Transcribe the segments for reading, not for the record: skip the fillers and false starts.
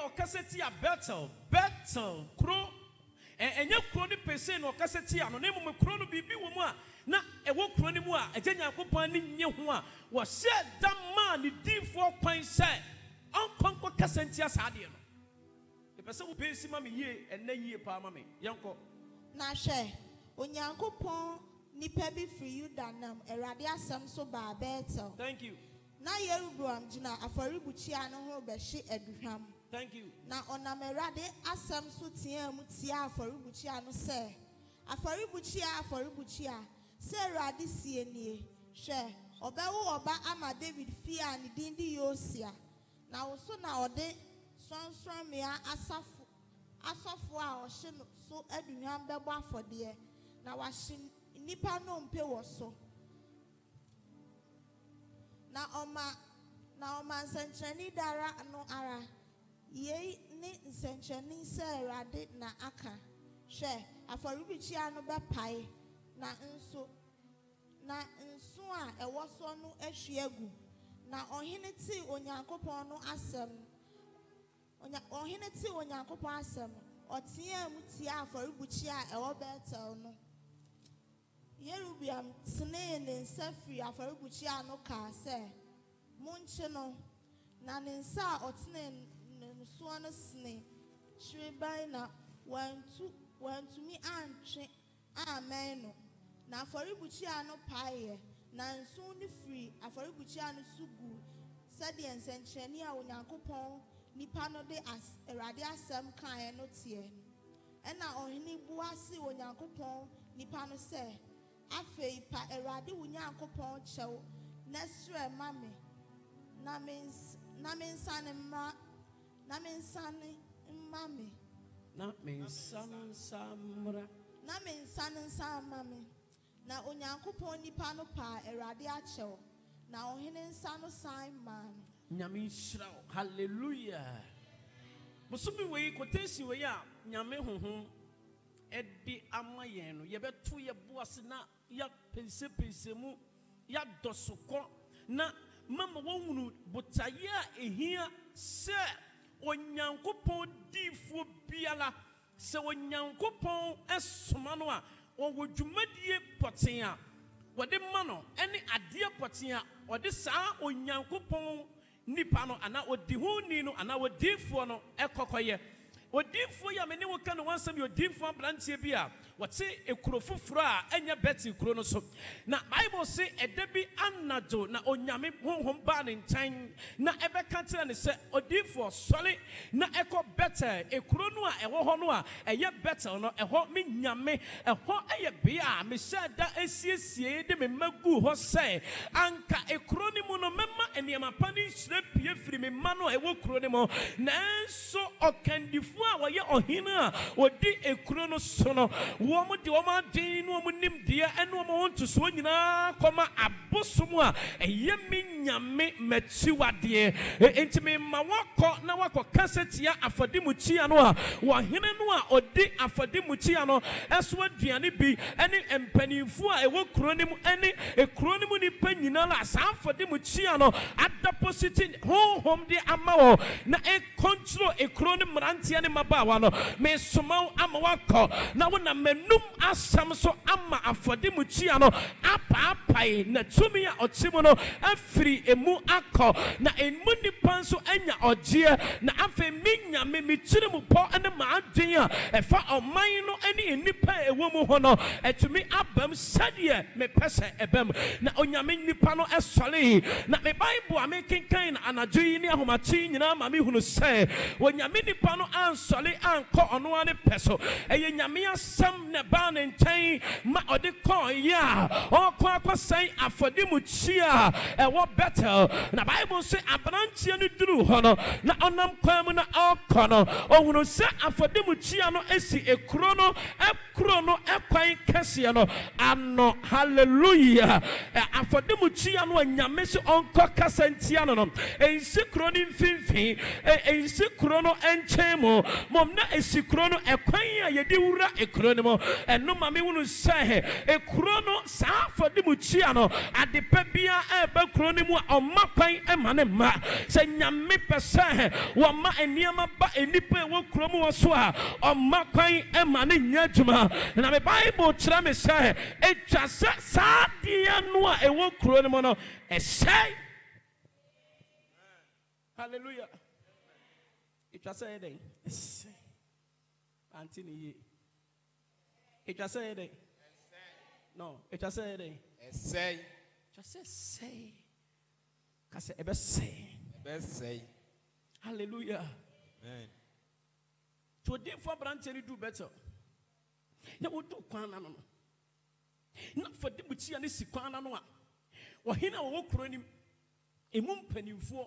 ya okaseti ya Bethel kro enye kro ni pese no okaseti ya no na mu kro no bibi wo mu a na ewo kro ni mu a eje Nyankopon ni nye ho a wo hye da ma ni difo kwan se onkonko kasenti ya saade no e pese wo pensi ma me yie enne yie pa ma me yenko na hwe Onyankopon nipa bi free you danam Erade asem so ba Bethel. Thank you. Na Yerubuam jina aforibuchia no ho behye aduhwam. Thank you. Na onam Erade asem so tia mu tia aforibuchia no se aforibuchia se Erade sie nie hwe obewo oba ama David fia ne dindi Yosia na wo so na ode sonson mea asafo a ohye no so aduhwam bebo afode na wahye nipa no mpe wo so na oma nsenchani dara no ara ye ni nsenchani se Erade na aka hwe aforibichia no bepae na nso a ewo so no ahwiagu na ohene ti Onyankopon no asem ohene ti Onyankopon asem otia mu tia aforibichia ewo Bethel no Yerubiam tene ne nsafiri aforibuchia no ka se munche no na ne nsa otene ne so no sne hweban na wantumi antwe amen no na aforibuchia no pae na nso ne free aforibuchia no sugu sade ensenchani a Onyankopon nipa no de Erade asem kan no tie ena ohini buase Onyankopon nipa no se afei pa Erade wo Nyankopon chew nesre mame na mensane mame na Onyankopon nipa no pa Erade achew na ohene nsa no san man nyame nhyira hallelujah musumi we quotation we ya nyame honhom edi amayen no yebeto ye boase na ya pense mu ya dosoko na mama wonhunu botaye a ehia se Onyankopon difo biala se Onyankopon esoma no a wodwumadie poten a wode ma no ene ade poten a wode saa Onyankopon nipa no ana odi huni no ana wodifo no ekokoye odifo ya mene wo ka no wansam yo odifo abrantie bi a wote ekuro foforo a enya beti kuro no so na Bible say edebi anado na onyame honhom ba ne ntan na ebeka tire ne se odifo sole na eko better ekuro no a ewo ho no a eye better no eho me nyame eho eye be a me shada esiesie de me magu ho se anka ekuro ni mu no mema eniema pani hire pie firi me ma no ewo kuro ni mo nanso okandifo a woye ohine a odi ekuro no so no wo mo de wo ma din no mo nim de ene wo mo nto so nyina koma abosom a eye me nyame machiwade enti me ma wakọ na wakọ kasetia afodimuchia no a wo hene no a odi afodimuchia no eso aduane bi ene empanimfu a ewo kuro nim ene ekuro nim ni panyina la sa afodimuchia no adapositi honhom de amawo na e control ekuro nim rantia ne mabawa no me soma ama wakọ na wona menum asam so ama afodimuchia no apa na tumi a otimo no afiri emu akọ na emu nipa nso anya ogye na afa minya me kyire mu po ene ma adwen a efa oman no ene nipa ewo mu ho no etumi abam sade me pese ebam na onyame nipa no esole na me Bible a me kenkan na anadwo ni ahomachi nyina ma me hunu se onyame nipa no ansole anko ono ane peso eye nyame asam na ba ne ntan ma ode kon ya okwa kwasan afodimuchia ewo Bethel na Bible say abrantie no duru ho no na onam kwan mu na okono ohunu se afodimuchia no esi ekuro no ekwan kese no ano hallelujah afodimuchia no anyame se onko kasantia no ensikuro ni mfimfin ensikuro no enchemo mom na esikuro no ekwan a yedi wura ekuro ni mo mo eno ma me wonu say e kuro no sa afɔdemukyia no adepa bia eba kuro ne mu ɔma kwan ema ne ma sɛ nyame pɛsɛ wɔma eniema ba enipa wɔ kuro mu wɔ so a ɔma kwan ema ne nya adwuma na me Bible kyerɛ me sɛ etwa sɛ saa deɛ no a ɛwɔ kuro ne mu no ɛsɛe. Hallelujah. Etwa sɛ ɛdɛn ɛsɛe anti ne yie etwa sɛ ɛdɛn no etwa sɛ ɛdɛn ɛsɛe etwa sɛ ɛsɛe kasɛ ɛbɛsɛe. Hallelujah. Amen. To dey for brancheri do better. Ya wodo kwan na no. Na fodi mutia ne si kwan na no a. Wo hina wo kuro nim. Emu mpanimfo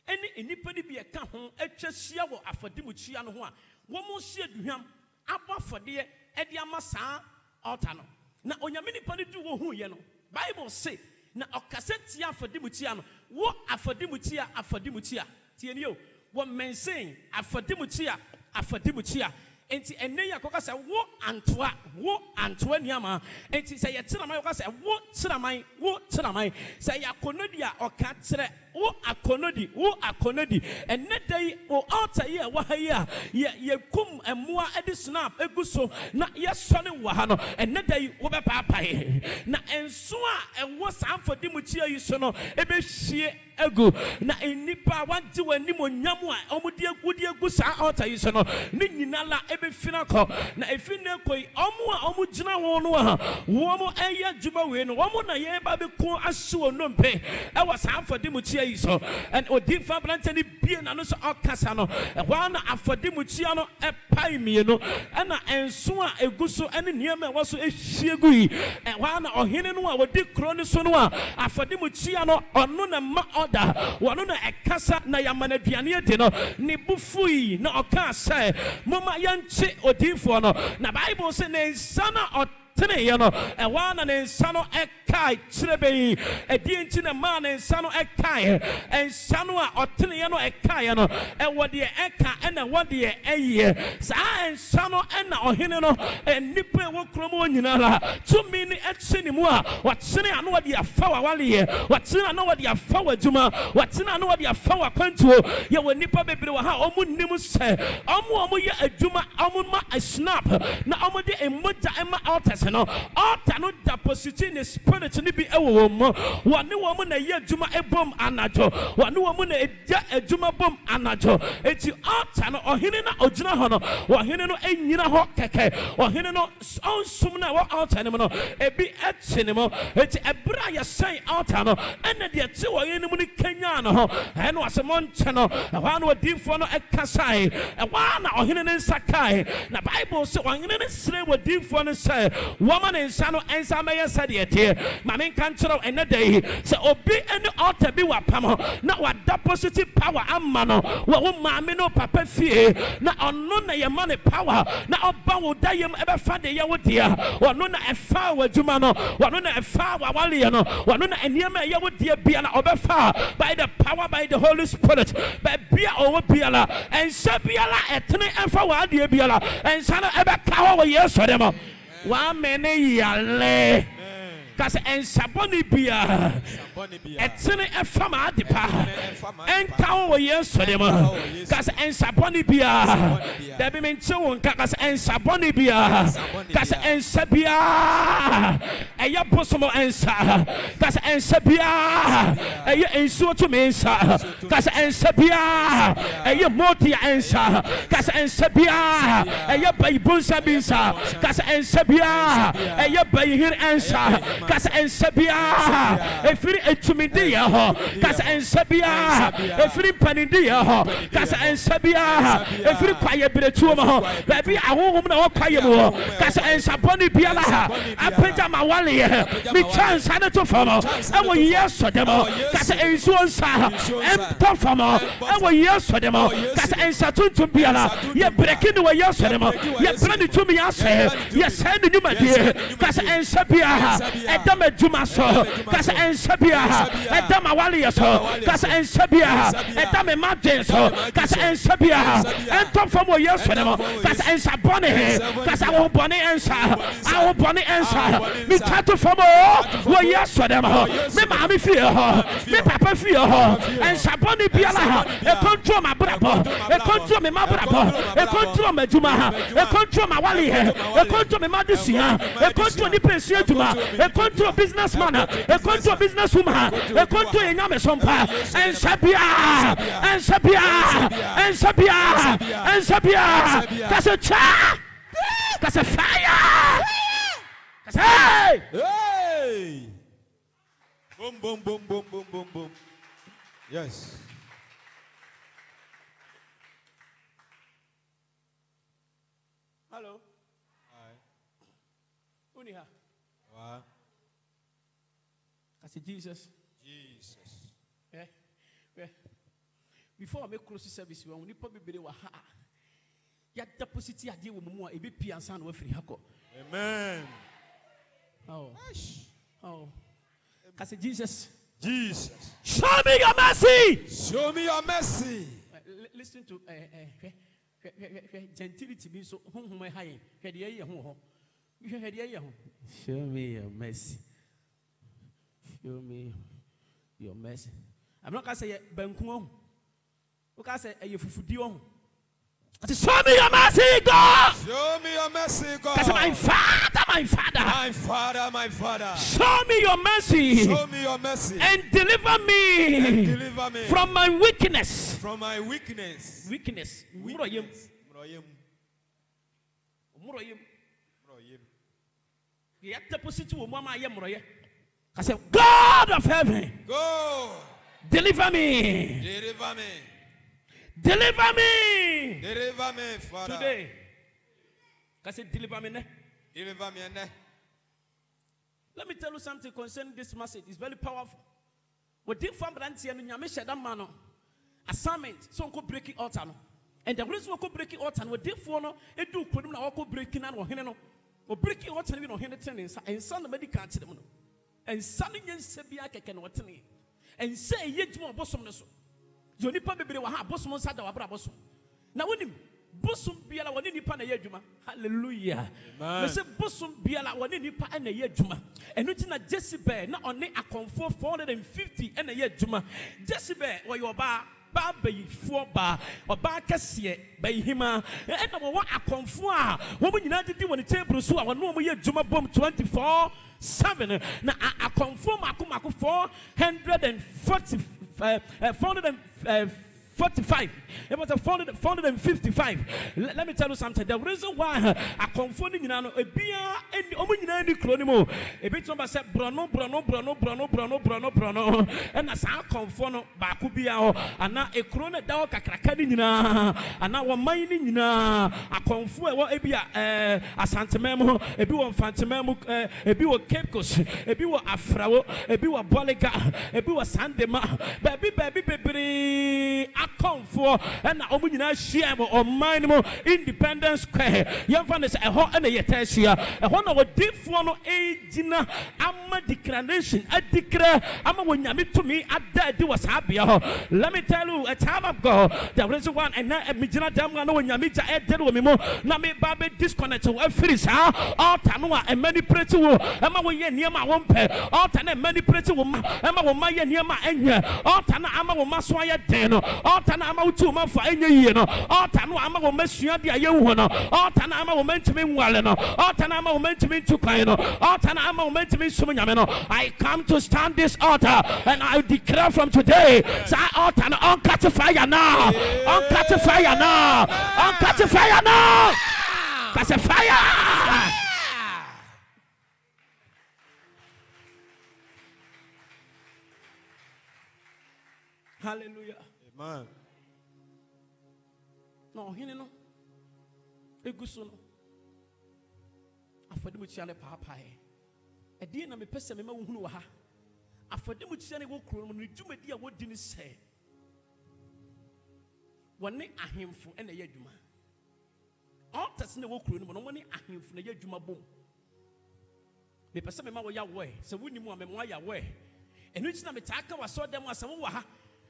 ene enipa ni bi eka ho atwa hia wo afodi mutia no ho a. Wo mo hia duham abo afode e de ama saa altar no. Na onyame nipa ni du wo hu ye no. Bible say na okaseti afodi mutia no. Wo afodi mutia tie ni o. Wo mensen afodi mutia enti enne ya koka se wo antoa niama enti se ye tira man koka se wo tira man se ya konodi a oka tire wo akonodi enne dai o altar ye wa ha ye kum emoa edi snap eguso na ye sone wa ha no enne dai wo be paapae na enso a enwo sanfodi mutia yi so no ebe hie egu na enipa wante wani mo nyam a omudi egu sa altar yi so no ni nyinala ebe fina ko na efine koi omo a omo gina ho no a wo mo eye djuma we no wo mo na ye ba be ko ahye no mpe e was afode mutia yi so and odifa brante ni bie na no so okasa no e wa na afode mutia no e pai mie no e na enso a eguso ene niam e wo so ehie gu yi e wa na ohene no a wodi kro ni so no a afode mutia no ono na ma order wono na ekasa na yamana duane ade no ne bufui na oka say mama yanche odinfo no na Bible say ne sana tene ye no e wa na ne nsa no ekai kirebe edi enti na ma ne nsa no ekai ensa no a otene ye no ekai no e wode eka na wode eye saa ensa no na ohene no nipa wo kromo nyina la tumi ni etse ni mu a watene ano wode afa wa wale ye watene ano wode afa wa djuma watene ano wode afa wa kwantuo ye wo nipa bebre wa ha omu nim se omu ye adwuma omu ma a snap na omu de emoja ema altars no altar no deposit in the spirit ni bi ewo mo wone wo mo na ye adwuma ebom anajo wone wo mo na eja adwuma bom anajo eti altar no ohene na ogina ho no ohene no enyina ho keke ohene no onsum na wo altar ni mo no ebi etene mo eti ebra ya san altar no ene de eti wo yene mu ni kanya no ho ene wasemo nche no wa na odinfo no ekasai wa na ohene ne nsakai na Bible say ohene ne sire odinfo no say woman in sano ensa me yesade ete mame kan kyerɛ ene day sɛ obi any altar bi wa pam na wa deposit power amma no wo mame no papa fie na ɔno na ye man power na ɔba wo dayem ebe fa de ye wo dia ɔno na ɛfa wa dwuma no ɔno na ɛfa wa wale no ɔno na eniema ye wo dia bia na ɔbɛfa by the power by the Holy Spirit by bia ɔwo bia la ensa bia la etene ɛfa wa de bia la ensa no ebe ka ho wo Yesu de mo wa mene yale kase ensaboni bia etene efama adepa enka wo Yesu de mo kase ensaboni bia debi menche won kase ensaboni bia kase ensabia eya bosomo ensa kase ensabia eya ensuo to mensa kase ensabia eya moti ensa kase ensabia eya baibunsa binsa kase ensabia eya bayhir ensa kase ensabia efiri etumidi ho kase ensabia efiri panidi ho kase ensabia efiri kwaye bretuo ho baby ahohom na wakwaye mo kase ensaboni bia la apenta mawale mi chance na to famo ewo Yesu demo kase ensuo nsa empa famo ewo Yesu demo kase ensatuntum bia la ye breaking wo Yesu demo ye brand tumi ase ye send nyumadi kase ensabia ɛda m'adwuma so kasa ɛnsa bia ɛda m'awaleɛ so kasa ɛnsa bia ɛda me madwen so kasa ɛnsa bia ɛntɔ fam wɔ Yesu ne mu kasa ɛnsa bɔne kasa ahobɔne ɛnsa me tato fam wɔ Yesu ne mu me maame fie hɔ me papa fie hɔ ɛnsa bɔne biara ɛkɔntro m'abrabɔ ɛkɔntro me mabrabɔ ɛkɔntro m'adwuma ɛkɔntro m'awaleɛ ɛkɔntro me madesua ɛkɔntro nipa esi adwuma ɛkɔntro businessman ɛkɔntro businesswoman ɛkɔntro yɛnyame sompa ɛnsa bia kasa twa kasa fire kasa hey boom boom boom boom boom boom boom yes hello hi uniha wow kasa Jesus before I make close service when we probably be wa ha ya deposit ade wo mu a ebe pia ansa na wa firi hako amen oh kasa Jesus show me your mercy listen to gentility means so honhom ha yen hwede ye ho hwede ye ho show me your mercy I'm not gonna say banku say a fufudi on. Show me your mercy, God. Show me your mercy, God. That's my Father. Show me your mercy. Show me your mercy. And deliver me. From my weakness. Weakness. I said, God of heaven. Go. Deliver me. Deliver me, Father. Today. I said, deliver me. Let me tell you something concerning this message. It's very powerful. What did from Branty and Yamisha Damano assignment, so go breaking altar. And the reason we go breaking altar, what did for no, it do put them now breaking and or breaking altar in Henderson and son of medical and son in Sebia can what me and say, yet more bosom. You need probably to have bosom side of our bosom. Now, when him bosom be a one in the pan a yejuma, hallelujah. I say bosom be a one in the pan and a yejuma. And looking at Jezebel, not only a comfort 450 and a yejuma. Jezebel, or your bar. Baby, 4 bar or bar cassia by him. And what a comfort. Woman United do on the table, so I want no more Juma bomb 24/7. Now I confirm Akumaku 445. It was a 455. Let me tell you something. The reason why I confirm in a beer and the Omunani Cronimo, a bit of said Bruno, and as I confirm Bakubia, and now a crone dog, a cracadina, and now one mining, a confirm what a Santa Memo, a bit of Fantamemo, a bit of Cape Coast, a bit of Afro, a bit of Boliga, a bit of Sandema, baby. I come for and I share or mine Independence Square. Young fan is a hot and a yetesia. A one of a different agina. I'm a declaration. I declare I'm a when you meet to me at that do was happy. Let me tell you a time ago there was one and now a Mijana Damano when you meet at Delwimo. Nami Baby disconnect to a freeze. All Tanua and many pretty woman. Am I when near my one pair. All Tana many pretty woman. Am I my near my end. All Tana Ama Maswaya Deno. All Tana Ama to my fine year. All Tana Ama Messia the Ayuano. All Tana Ama meant to me Walleno. All Tana Ama meant to me Tukaino. All Tana Ama meant to me Sumayameno. I come to stand this altar and I declare from today, say all Tana on catch fire now. On catch fire now. On catch fire now. Catch fire. Hallelujah. Amen. No, he no. Egusuno. Afadimu chiane papa e. Edi na me pese me ma hunu wa ha. Afadimu chiane wo kuro no dwumadi a wodi ni se. Wone ahemfo na ye adwuma. Altars na wo kuro no wone ahemfo na ye adwuma bom. Me person me ma wo ya way. So wuni mu me mo ya way. Enu nti na me taaka wa so dem asem wo ha.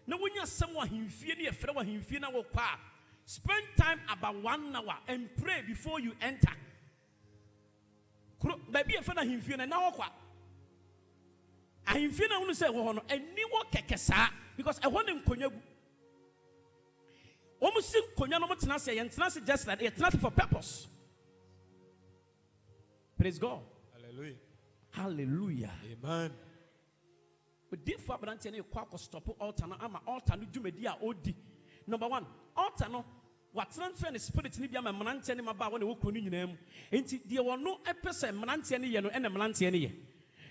Na wonya asem wa himfie ne yefre wa himfie na wo kwa. Spend time about 1 hour and pray before you enter. Baby yefre na himfie na wo kwa. Ahimfie na unu say wo ho no eni wo kekesa because e ho ne nkonya gu. Almost konya no mutena se ye ntena se just like it's not for purpose. Praise God. Hallelujah. Hallelujah. Amen. We did for branch any kwa stop altar no ama altar no dwumedi a odi. Number 1, altar no what transfer the spirit ni bia mmanante ne maba wona wo kro ni nyina mu. Enti de wono epese mmanante ne ye no ene mmanante ne ye.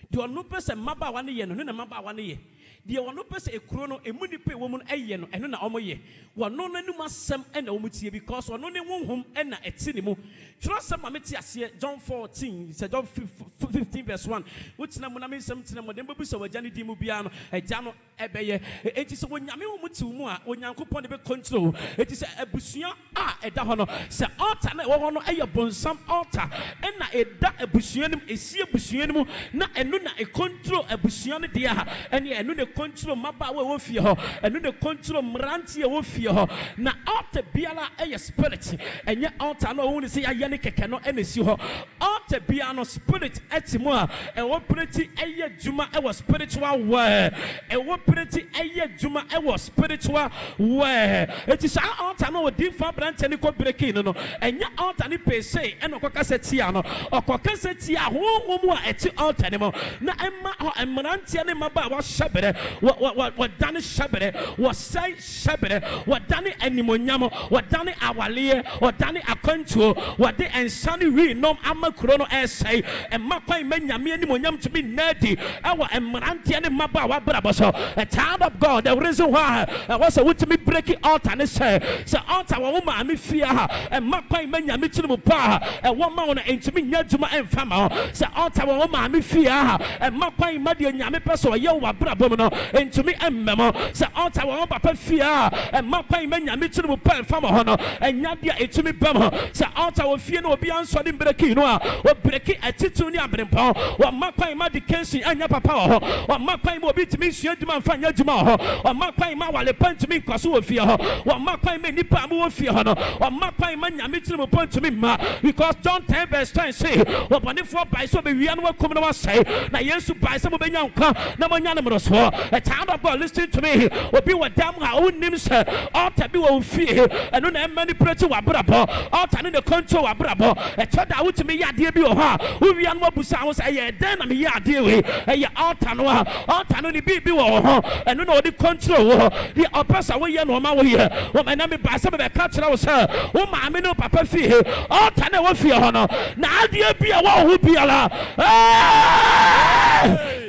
De wono pese maba wa ne ye no ne maba wa ne ye. De wono pese ekuro no emu nipa wo mu no eye no eno na omoye. Wono nanum asem ena omutie because wono ne honhom ena eti ne mu. Trust some mameti ase John 14 say John 15 verse 1. Which na munam nsem tena mo dem bebu so wagya di mu bia no agya no ebeye. Enti so wonyame wo muti mu a onyankopon de be control. Enti se abusua a eda ho no se altar na wo no eye bonsam altar ena eda abusua nim esi abusua nim na eno na e control abusua no de ha ene eno ne control maba wo fie ho eno ne control mrantie wo fie ho na altar biala eye spirit enye altar no wo ni se ya ne keke no ene si ho altar bia no spirit etimo a e wo pretty eye djuma e wo spiritual way e wo pretty eye djuma e wo spiritual way it is altar no di fa branch ni ko breaking no enye altar ni pe say eno ko kasetia no okoka setia ho mu a eti altar ni mo na emma ho emrantia ni maba wa shabere wa dane shabere wa sai shabere wa dane animonyam wa dane awale wa dane akwantuo wa de ensane wi nom amakuro no esai emma kwan manyame animonyam to be nerdy awa emrantia ni maba wa brabo so a child of God the reason why was a to me breaking altar ne say altar wa wo ma me fia ha emma kwan manyame tinu pa e wo ma wona entimi nyaduma emfama say altar wa wo ma me fia ha emma kwan ma de nyame peso ye wa brabo no entimi emmemo say altar wa wo papa fia emma kwan manyame tinu pa emfama ho no enya dia etimi bam say altar wo fie no obi anso de breaking no a wo breaking atitu ni abrempo wo ma kwan ma de kensi anya papa ho wo ma kwan ma obi timi sua duma mfa nya duma ho wo ma kwan ma wale pantimi kwaso wo fie ho wo ma kwan ma nipa mo wo fie ho no wo ma kwan ma nyame tinu pantimi ma because John 10 verse 10 say wo bone for by so be wia no wakom no say na yesu by so mo benya nkwa na mo nya no mroso a child of God listen to me obi wa dam ha onnim se altar bi wo fie eno na manipulate wa brabo altar ne control wa brabo e choda wo timi yade bi wo ha wo wia no abusa ho say ye den na me yade we e ye altar no ni bi wo ho eno na odi control wo the oppressor wo ye no ma wo ye wo me na me ba se be ka kira wo say wo ma me no papa fie altar na wo fie ho no na ade bi a wo ho biala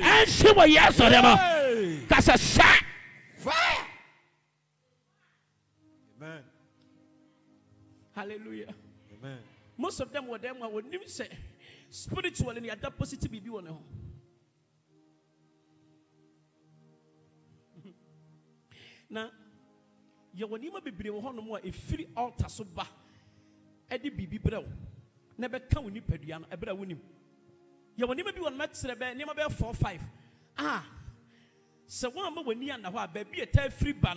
and she was yes or them cause a shot Fire. Amen. Hallelujah. Amen. Most of them were them would never say spiritual and that positive be on home. Now you will never be brave on more a free altar so ba Eddie Bibi Bro never come with Nipedian a better winning. You will never be on match never be 4-5. So one more when near now baby a tell free ban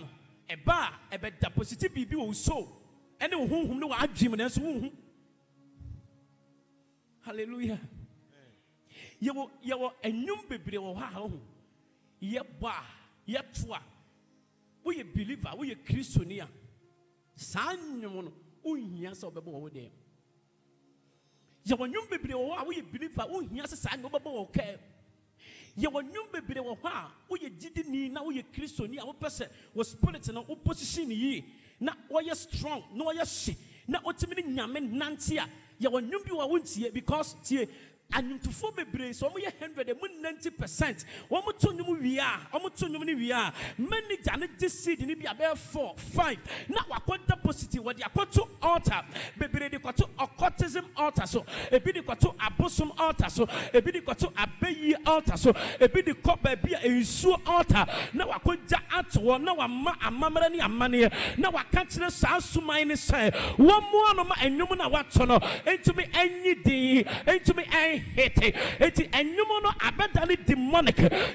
a bar a bed positive Bibi will so and whom no I dream and so hallelujah. You will a new baby or how ye bar ye twa. We a believer, we a Christian. San yes or bebo there. You will new baby or we a believer, yes a sign of okay. You will new baby or how we didn't need now we a Christian. Our person was spirit in opposition ye. Not why you're strong, no you're sick. Not what to mean yamen nantia. You will new you won't see because and to form a brace, so we 190%. One more to we are, almost to we are. Many done this seed in Ibia 4, 5. Now I quite the positive what you got to altar, baby, they got to occultism altar, so a bit got to abosom altar, so a bit got to obey altar, so a bit the cop baby a su altar. Now I quite that at one, now I'm a mamma money. Now I can't see the sounds to mine say one more no and no one what's on into me any day, into me hete eti enyum no abedani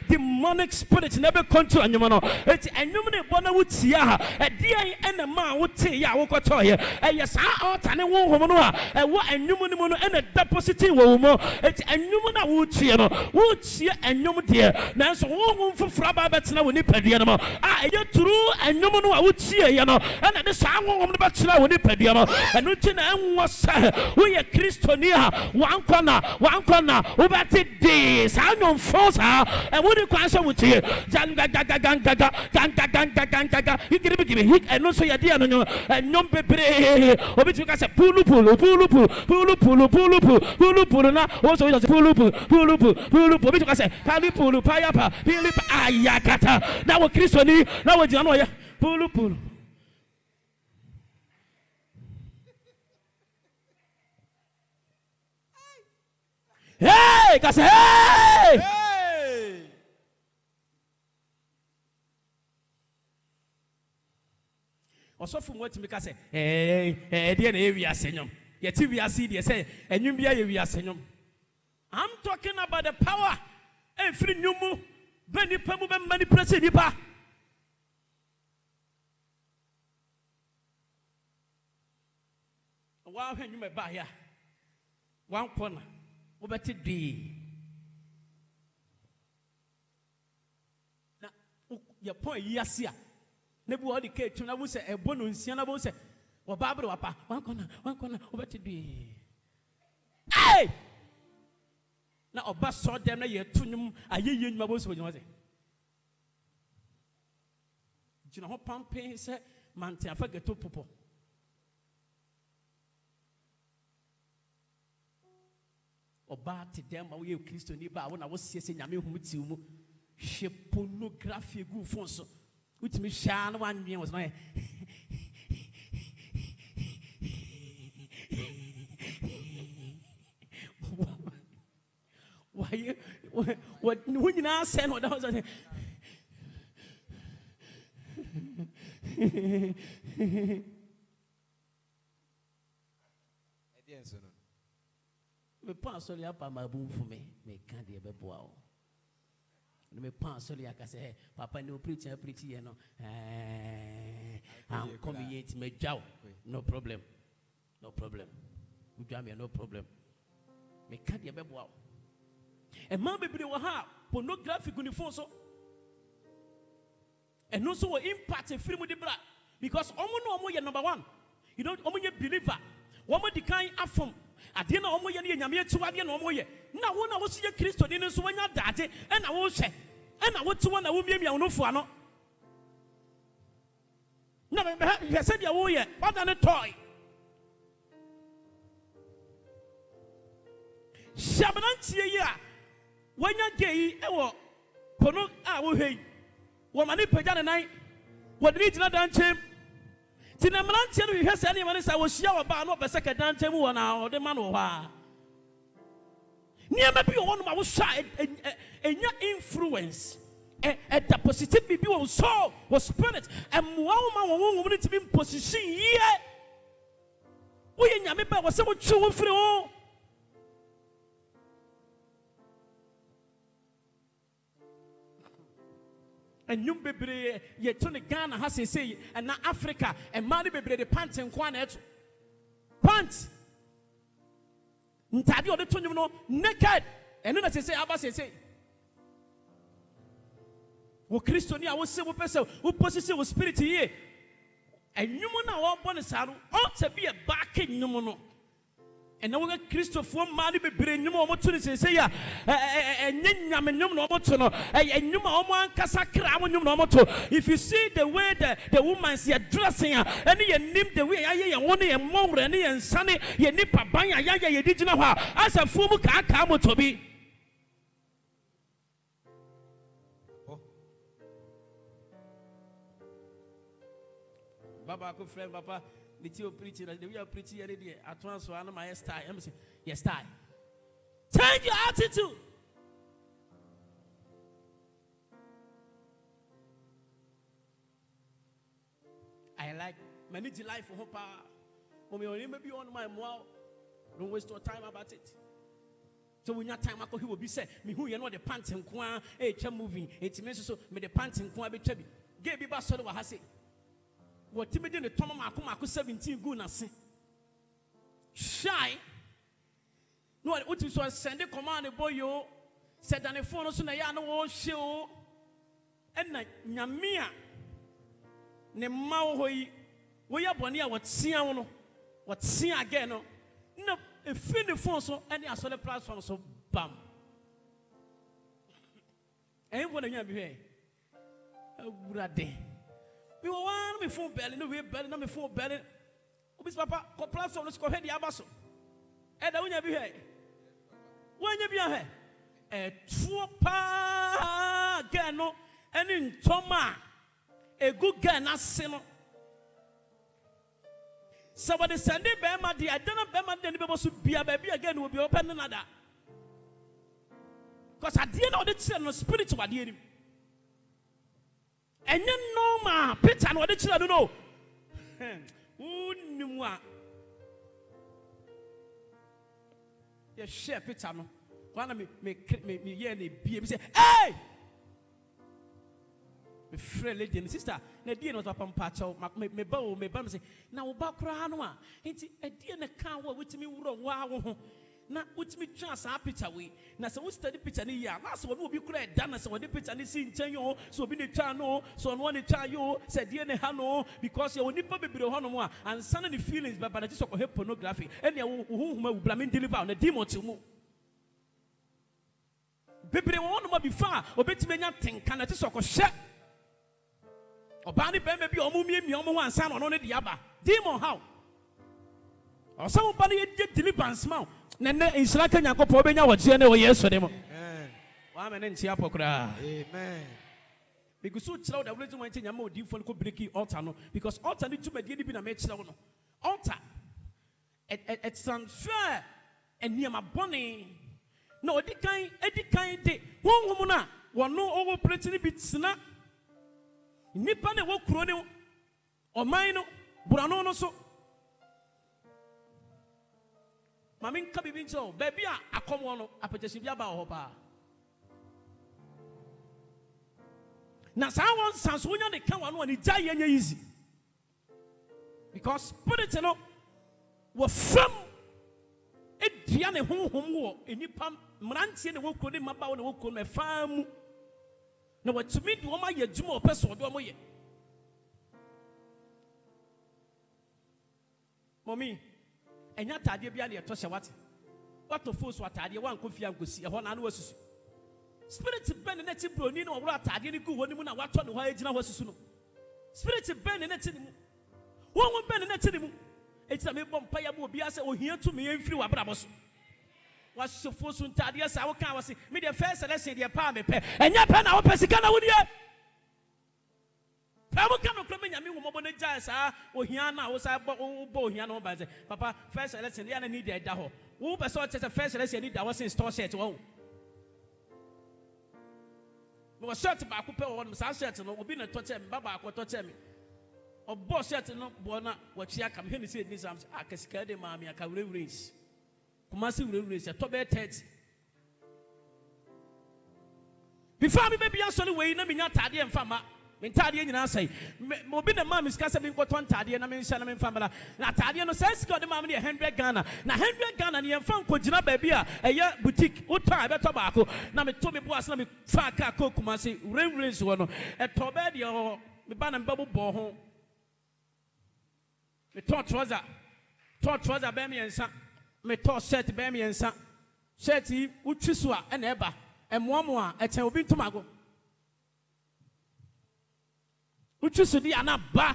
demonic spirit never control enyum no eti enyum ne bona wutia ha edian ena ma wote ya wokoto ye eye saa altar ne wonhom no a ewo enyum ne mu no ena deposit wo mo eti enyum na wutie no wutie enyum de nanso wonhom foforo ba betena wo nipadua no a eye turu enyum no a wutie ye no ena de saa wonhom no betena wo nipadua no enu ti na enwo sa wo ye kristoni ha wankwana ubati de sa nyom fosa e wodi kwanso wutie ganga igiribi hik eno so yade ano nyom bebre obi tu ka se pulu na o so pulu obi tu ka se kali pulu paya pa pili ayakata na wo kristoni na wo jina no ya pulu hey, kasi hey! Hey! Osofu mo timi ka se de na ewi asenyom ye ti wi ase de se enyum bia ye wi asenyom. I'm talking about the power every nyumu be nipa mu be manipulate nipa. Wa hwe nyum ba ya one corner obeti di na ya point yase a na bi o de ke tu na wo se ebo no nsia na bo se wo ba abre wapa one corner obeti di hey na oba so dem na ye tu nyum ayeye nyuma bo so nyuma se jina ho pampen se mante afa geto popo oba te dem ma wo ye kristo ni ba wo na wo siese nyame hum tiw mu hwe pornography gu fon so utimi hwa na wanwen wo so na why what when you na say no that was me pan soli apa ma bu fu me kan de be boa o me pan soli aka say papa no preach ye no am come here to me jaw no problem udwa me no problem me kan de be boa o e man bebre wo ha pornographic uniform so and no so impact free mu de bra because omo ye number 1 you don't omo ye believer omo di kan afom ade na omo ye ne nyame atu ade na omo ye na wo so ye kristo ni so wanya daade e na wo hwe e na wo tu na wo miamia wo fo ano na me se dia wo ye oda ne toy shabanantie ye a wanya gei e wo kono a wo hwei wo mane pagya ne nan wo de gina danchem tina mrantie no hwehwe se ne mane sa wo hia wo ba no be se ka danchem wo na o de ma no ha niam bi wo no ma wo sha enya influence a positive bi wo so wo spirit emwa wo ma wo wo ne timi position ye wo ye nyame ba wo se wo twu wo firi wo and you bebre ye to the Ghana has say and na Africa and mani bebre the pants and kwanet pants ntadi o de to nyum no naked and no say aba say wo kristo ni a wo se wo pese wo position wo spirit here and nyum na wo bo ne saro o te be e back nyum no and now Christopher Mani be bring you more to say ya and nyam no moto no and you ma kasa kra won no moto if you see the way the woman's dressing and you name the way ya won e more and ye nsane ye nipa ban ya ye di gina ho as a fumu ka moto bi Baba ko friend papa Little preaching, the way of preaching, at once, one of my style. I'm saying, yes, style. Change your attitude. I like manage life for hope. When we only maybe on my mouth, don't waste your time about it. So when you time he will be said, me who you know the pants and quan, moving, it's meant so me the pants and quan be chubby. Gave me back sort of a say. What Timothy the Tom Maku 17 good as shy. No, what is was send a command a boy you said on the phone so na no show and Nyamia ne Maui we are bonia what see what see again no a fin the phone so any as the platform so bam. And what I be here. We want me phone belly, no way belly, no me phone belly. Obis papa, co platform, let's go ahead the abaso. And I will be here. When you be here, a trooper gano, and in Toma, a good guy, not sinner. Somebody send it, Bama, the Adana Bama, then people should be a baby again will be open another. Because at the end of the children, spiritual at the end. And you know, ma, Peter, and what the children know. Who knew what? You share Peter, no. One of me, hear the BM say, hey! My friend, lady and sister, na dear not upon patcho, me bow, me bum say, now about Cranoa. It's a dear na car with me, wow. Now, which me chance our picture we. Now, so we study picture in the year. That's what will be great. Done as what the picture and the scene, Chanyo, so be the channel, so on one child, said dear Hano, because you will never be the Honoa and suddenly feelings, but I just have pornography. And you whom will blame deliver on a demo to move. Baby, one more before, or bet me nothing, can I just share? Or Barney baby, or Mummy, one son on the Yaba. Demon how? Or somebody get deliverance mouth. Nene insulaka nyako pobe nya wajene wo Yesu demo. Amen. Amen ntia pokra. Amen. Because so chira da wleju wan nyama odi fo ko breaki altar no because altar ni tuma die bi na me chira wo no. Altar it's unfair eniema bone. No edi kan de honhom na wono owo preti ni bitsina. Nipa ne wo kuro ne oman no burano no so. Mammy Cabin so, baby, I come on a petition about Hopa. Now, someone sounds when they come on when it's giant easy. Because spirit no were from it, Diana home war, and you pump Mansi and the work on my bow and work on my farm. No, what to me, do my year, Jumo person, do my year. Mommy. And yet, I did be a tosha what to force what I did one coffee and go see a one annual Spirit of Ben and Netty Brunino or what I didn't go when I watch on the way was soon. Spirit of Ben and Netty. One will Ben and Netty. It's a bomb paya will be as or here to me and few abrabos. Was so forced to Tadias, our car was made a first and I said, dear Palme, and your pen our Pesicana would yet. I will come to Clement, I mean, woman, Jazz, or Hiana was I bought Hiano by the Papa, first lesson, the other needed Daho. Who was such as a first lesson that was in store set. Oh, was certain about Cooper on Sunset and will be a touch and Baba or touch me. Or boss set no bona what she come here and say this. I can scare the mammy, I can race. Kumasi will race a top head. Before me, maybe I'm sorry, way, no, me not tidy and farmer. Mentadi nyina say mo bi na mam iskasa bi nkoto ntade na me nhyɛ na me famela na tade no say sika de mam ne 100 Ghana na 100 Ghana ne yɛmfa nkogina ba bia ɛyɛ boutique wotɔ a bɛtɔ baako na me to me boas na me fa ka kokuma se renren so no ɛtɔ ba de ho me ba na me babo bɔ ho me tɔ trouser ba me ensa me tɔ shirt ba me ensa shirt yi wotwi so a ɛna ɛba ɛmoamo a ɛkyɛn obi ntomago which is the anaba.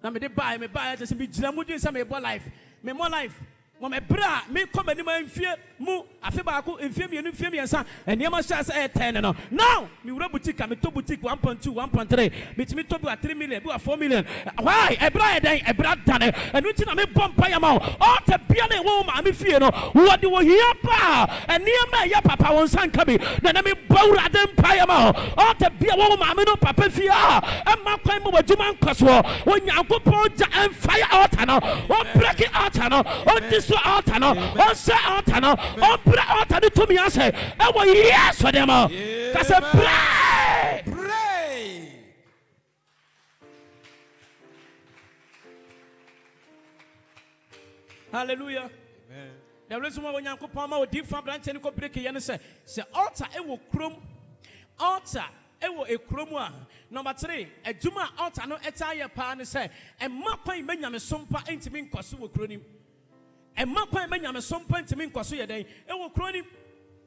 Now me buy just be jiramu some more life. Me more life. Me bra me come any man fear mu afebako in fear me and fear me and you must say 10 no. Now me boutique me to boutique 1.2 1.3 me to 3 million do 4 million. Why a bra done and which na me bomb pay amount all the biane woman me fear no what do hear pa and near me ya papa won san kabi na me bawra dem pay amount all the bia woman me no papa fear and ma kwan mo waduma nkoso won yankopon ja and fire out no o break it out no o yesu altar no onse altar no ompra altar no to me ase ewo yes for them cause pray. Hallelujah. Amen. The reason why Yankopon ma odi fa branch ni ko break ye no say altar ewo krom altar ewo ekrom a number 3 adwuma altar no eta ye pa ne say emma kwan me nyame sompa entimi nkoso wo kronim emma kwan me nyame sompa entimi nkoso ye den ewo kronim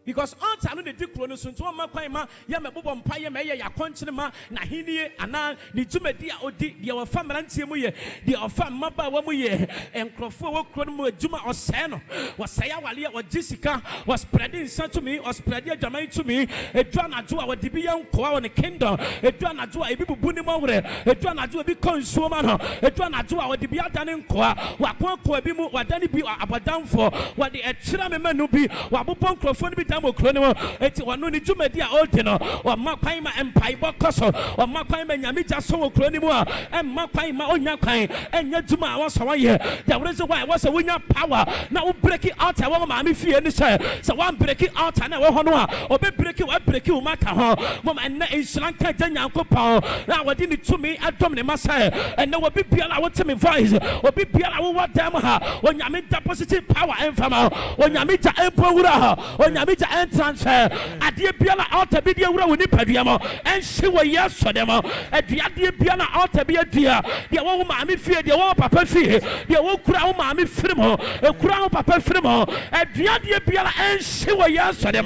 because altar no de dikro no so nto ma kwan ma ya mebobo mpa ye me ye yakonkyene ma na hinie ana ni tumadi a odi de wo fa mrantie mu ye de ofa maba wa mu ye enkrofo wo kro no mu adwuma osɛ no wɔsɛya wale a wɔgisika was spreading nsa to me was spreading adwaman to me edua najo a wɔde bi yankoa wɔ ne kingdom edua najo a ebi bubu ni mɔwre edua najo a bi konsuo ma no edua najo a wɔde bi adane nkoa wakonko bi mu wadane bi abadamfo wɔde ɛkyira me manu bi wabobɔ nkrofo no bi damo kronimo eti wanu ni jumedi a odino wa makwan ma empire bokoso wa makwan ma nyame ja so kronimo a makwan ma onya kwan enya juma a waso waye the reason why was a winya power na wo break it out wa ma me fie ni say one break it out na wo ho no a obe break it wa break it maka ho mo ma na inslan ka ja nyankopon na wodi ni tumi adom ne masa enne wo bi bia na wo temi voice obi bia na wo wadam ha onyame positive power enfama onyame ja empowura ha onyame entrance adie bia na altar bi de wura woni padua mo enhye wo yeso dem adie bia na altar bi adua de wo ma me fie de wo papa fie de wo kura wo ma me firi mo ekura wo papa firi mo adua de bia na enhye wo yeso dem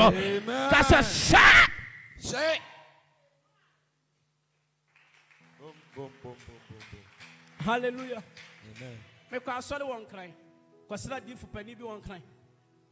kasa sa say hallelujah amen me kwa sori won kran kwasira di fu pani bi won kran